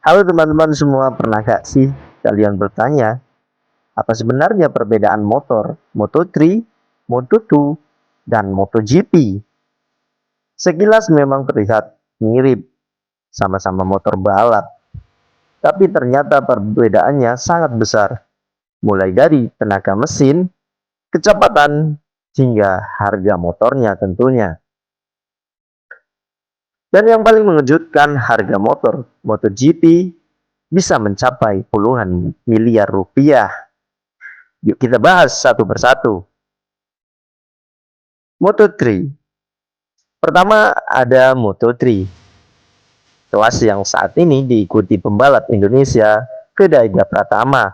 Halo teman-teman semua, pernah gak sih kalian bertanya, apa sebenarnya perbedaan motor Moto3, Moto2, dan MotoGP? Sekilas memang terlihat mirip, sama-sama motor balap, tapi ternyata perbedaannya sangat besar, mulai dari tenaga mesin, kecepatan, hingga harga motornya tentunya. Dan yang paling mengejutkan, harga motor MotoGP bisa mencapai puluhan miliar rupiah. Yuk kita bahas satu persatu. Moto3. Pertama ada Moto3, kelas yang saat ini diikuti pembalap Indonesia Kedaiga Pratama.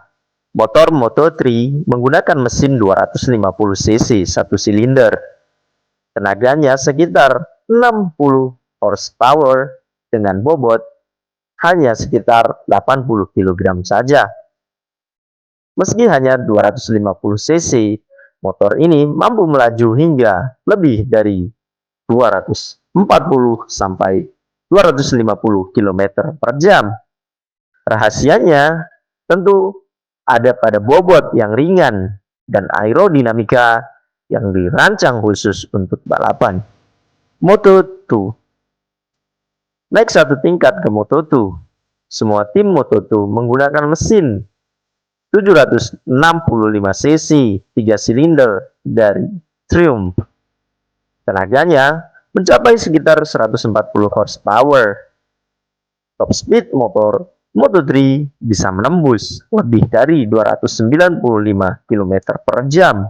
Motor Moto3 menggunakan mesin 250 cc satu silinder. Tenaganya sekitar 60 horsepower dengan bobot hanya sekitar 80 kg saja. Meski hanya 250 cc, motor ini mampu melaju hingga lebih dari 240 sampai 250 km per jam. Rahasianya tentu ada pada bobot yang ringan dan aerodinamika yang dirancang khusus untuk balapan. Moto2. Naik satu tingkat ke Moto2. Semua tim Moto2 menggunakan mesin 765 cc 3 silinder dari Triumph. Tenaganya mencapai sekitar 140 horsepower. Top speed motor Moto3 bisa menembus lebih dari 295 km per jam.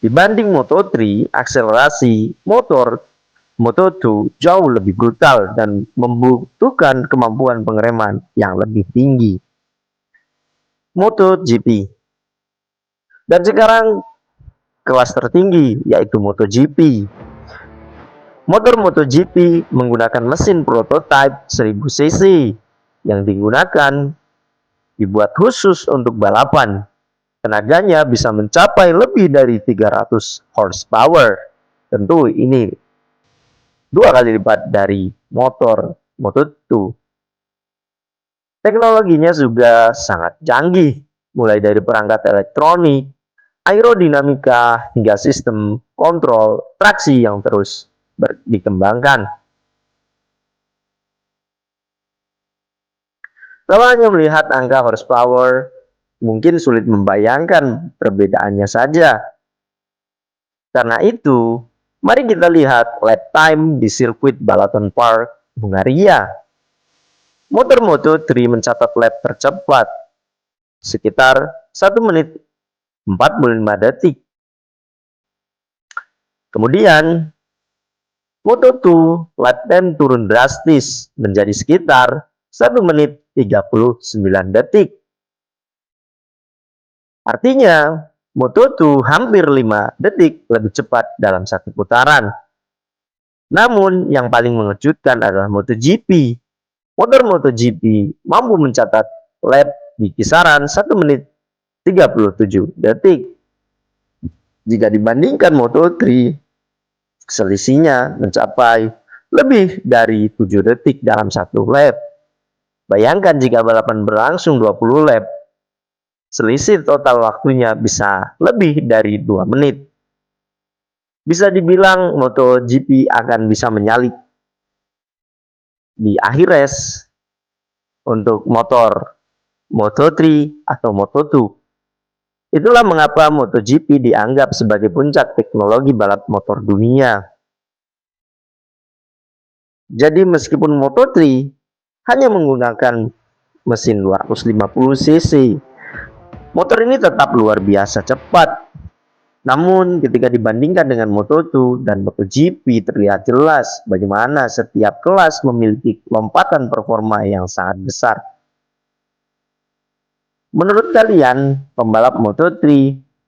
Dibanding Moto3, akselerasi motor Moto2 jauh lebih brutal dan membutuhkan kemampuan pengereman yang lebih tinggi. MotoGP. Dan sekarang kelas tertinggi yaitu MotoGP. Motor MotoGP menggunakan mesin prototype 1000 cc yang dibuat khusus untuk balapan. Tenaganya bisa mencapai lebih dari 300 horsepower. Tentu ini 2 kali lipat dari motor Moto2. Teknologinya juga sangat canggih, mulai dari perangkat elektronik, aerodinamika, hingga sistem kontrol traksi yang terus dikembangkan. Kalau hanya melihat angka horsepower, mungkin sulit membayangkan perbedaannya saja. Karena itu, mari kita lihat lap time di sirkuit Balaton Park, Hungaria. Motor Moto3 mencatat lap tercepat sekitar 1 menit 45 detik. Kemudian Moto2 lap time turun drastis menjadi sekitar 1 menit 39 detik. Artinya Moto2 hampir 5 detik lebih cepat dalam satu putaran. Namun yang paling mengejutkan adalah MotoGP. Motor MotoGP mampu mencatat lap di kisaran 1 menit 37 detik. Jika dibandingkan Moto3, selisihnya mencapai lebih dari 7 detik dalam satu lap. Bayangkan jika balapan berlangsung 20 lap, selisih total waktunya bisa lebih dari 2 menit. Bisa dibilang MotoGP akan bisa menyalip di akhir race untuk motor Moto3 atau Moto2. Itulah mengapa MotoGP dianggap sebagai puncak teknologi balap motor dunia. Jadi meskipun Moto3 hanya menggunakan mesin 250 cc, motor ini tetap luar biasa cepat. Namun ketika dibandingkan dengan Moto2 dan MotoGP, terlihat jelas bagaimana setiap kelas memiliki lompatan performa yang sangat besar. Menurut kalian, pembalap Moto3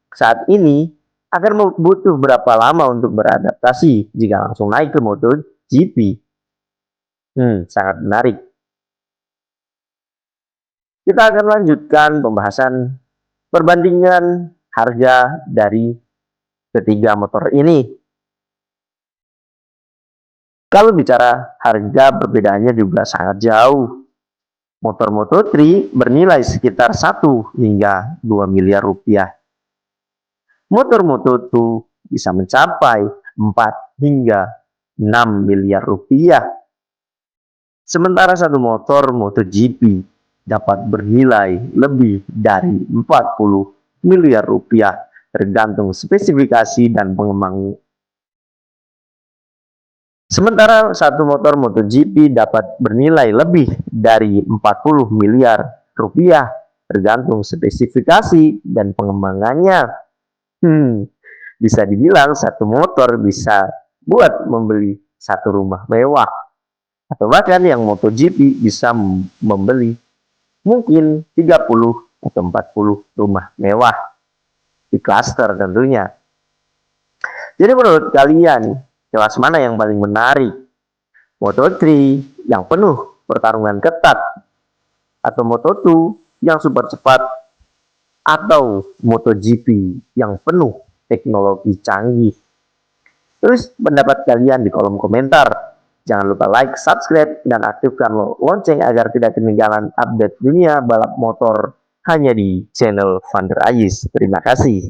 saat ini akan butuh berapa lama untuk beradaptasi jika langsung naik ke MotoGP? Sangat menarik. Kita akan lanjutkan pembahasan perbandingan harga dari ketiga motor ini. Kalau bicara harga, perbedaannya juga sangat jauh. Motor Moto3 bernilai sekitar 1 hingga 2 miliar rupiah. Motor Moto2 bisa mencapai 4 hingga 6 miliar rupiah. Sementara satu motor MotoGP dapat bernilai lebih dari 40 miliar rupiah tergantung spesifikasi dan pengembang. Sementara satu motor MotoGP dapat bernilai lebih dari 40 miliar rupiah tergantung spesifikasi dan pengembangannya. Bisa dibilang satu motor bisa buat membeli satu rumah mewah. Atau bahkan yang MotoGP bisa membeli mungkin 30 atau 40 rumah mewah. Di cluster tentunya. Jadi menurut kalian, kelas mana yang paling menarik? Moto3 yang penuh pertarungan ketat, atau Moto2 yang super cepat, atau MotoGP yang penuh teknologi canggih? Tulis pendapat kalian di kolom komentar. Jangan lupa like, subscribe, dan aktifkan lonceng agar tidak ketinggalan update dunia balap motor hanya di channel Vander Ajis. Terima kasih.